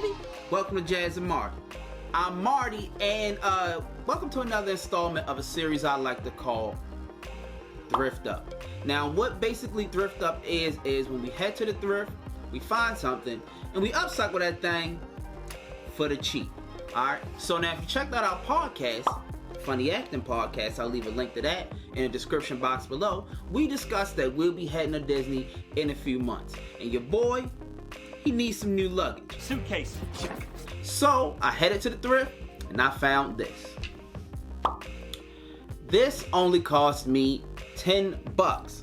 baby? Welcome to Jazz and Marty. I'm Marty, and welcome to another installment of a series I like to call Thrift Up. Now, what basically Thrift Up is when we head to the thrift, we find something, and we upcycle that thing for the cheap. Alright, so now if you checked out our podcast, Funny Acting Podcast, I'll leave a link to that in the description box below. We discussed that we'll be heading to Disney in a few months, and your boy, he needs some new luggage. Suitcase. So I headed to the thrift and I found this. This only cost me $10,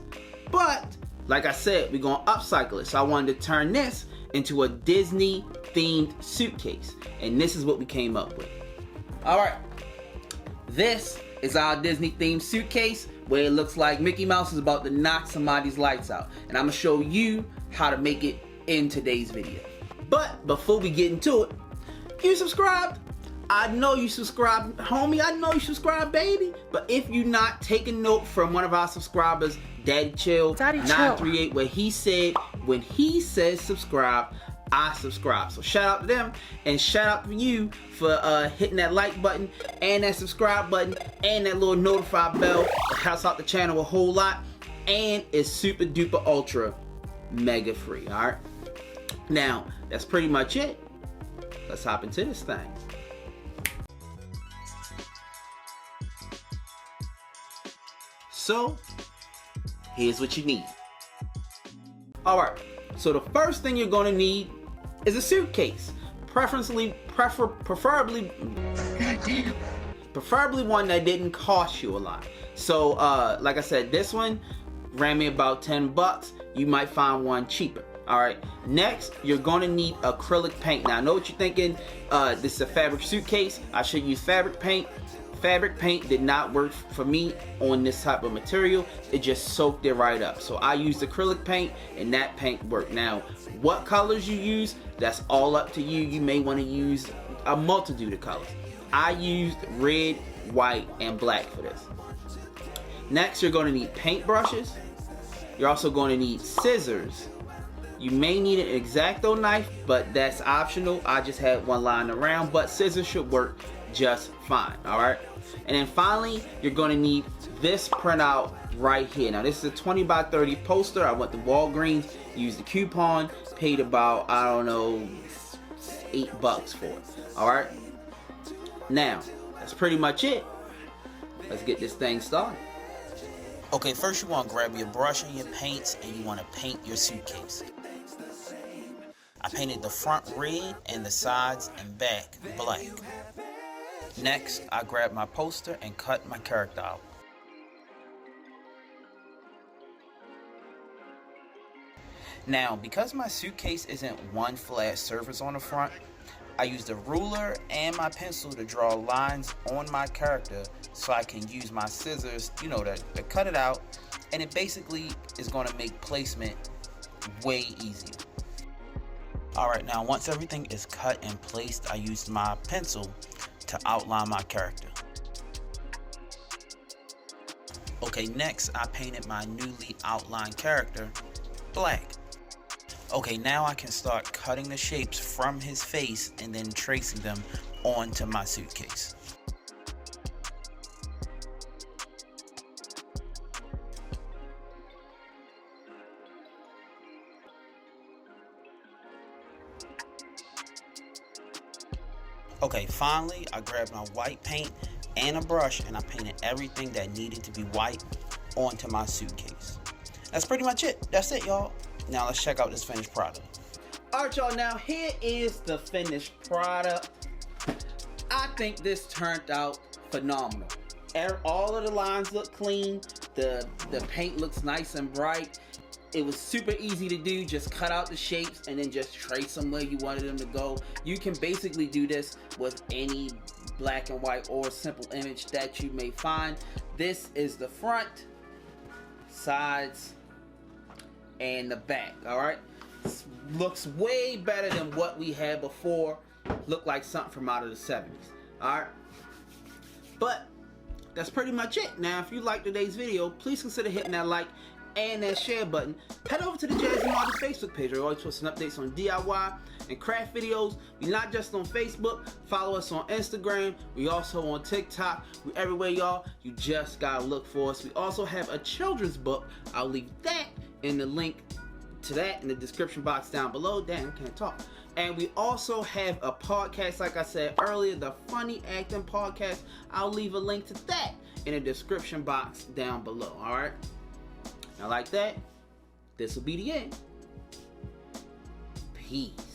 but like I said, we're gonna upcycle it. So I wanted to turn this into a Disney themed suitcase, and this is what we came up with. All right, this is our Disney themed suitcase where it looks like Mickey Mouse is about to knock somebody's lights out, and I'm gonna show you how to make it in today's video. But before we get into it, you subscribed? I know you subscribed, homie. I know you subscribed, baby. But if you not, take a note from one of our subscribers, Daddy Chill 938, where he said when he says subscribe, I subscribe. So shout out to them, and shout out to you for hitting that like button and that subscribe button and that little notify bell. It helps out the channel a whole lot, and it's super duper ultra mega free. All right, now that's pretty much it. Let's hop into this thing. So here's what you need. All right, so the first thing you're going to need is a suitcase, preferably one that didn't cost you a lot. So like I said, this one ran me about $10. You might find one cheaper. All right, next you're going to need acrylic paint. Now I know what you're thinking, this is a fabric suitcase, I should use fabric paint. Fabric paint did not work for me on this type of material. It just soaked it right up. So I used acrylic paint, and that paint worked. Now, what colors you use, that's all up to you. You may want to use a multitude of colors. I used red, white, and black for this. Next, you're going to need paint brushes. You're also going to need scissors. You may need an X-Acto knife, but that's optional. I just had one lying around, but scissors should work just fine. All right, and then finally you're going to need this printout right here. Now this is a 20 by 30 poster. I went to Walgreens, used the coupon, paid about, I don't know, $8 for it. All right, now that's pretty much it. Let's get this thing started. Okay, first you want to grab your brush and your paints, and you want to paint your suitcase. I painted the front red and the sides and back black. Next, I grabbed my poster and cut my character out. Now, because my suitcase isn't one flat surface on the front, I used a ruler and my pencil to draw lines on my character so I can use my scissors, you know, to cut it out, and it basically is going to make placement way easier. Alright, now once everything is cut and placed, I used my pencil to outline my character. Okay, next I painted my newly outlined character black. Okay, now I can start cutting the shapes from his face and then tracing them onto my suitcase. Okay, finally, I grabbed my white paint and a brush, and I painted everything that needed to be white onto my suitcase. That's pretty much it. That's it, y'all. Now let's check out this finished product. All right, y'all. Now here is the finished product. I think this turned out phenomenal. All of the lines look clean. The paint looks nice and bright. It was super easy to do. Just cut out the shapes and then just trace them where you wanted them to go. You can basically do this with any black and white or simple image that you may find. This is the front, sides, and the back. All right, this looks way better than what we had before. Looked like something from out of the 70s. All right, but that's pretty much it. Now, if you liked today's video, please consider hitting that like and that share button, head over to the Jazz and Marty Facebook page. We're always posting updates on DIY and craft videos. We're not just on Facebook. Follow us on Instagram. We also on TikTok. We everywhere, y'all. You just gotta look for us. We also have a children's book. I'll leave that in the link to that in the description box down below. Damn, I can't talk. And we also have a podcast, like I said earlier, the Funny Acting Podcast. I'll leave a link to that in the description box down below. All right. Now, like that, this will be the end. Peace.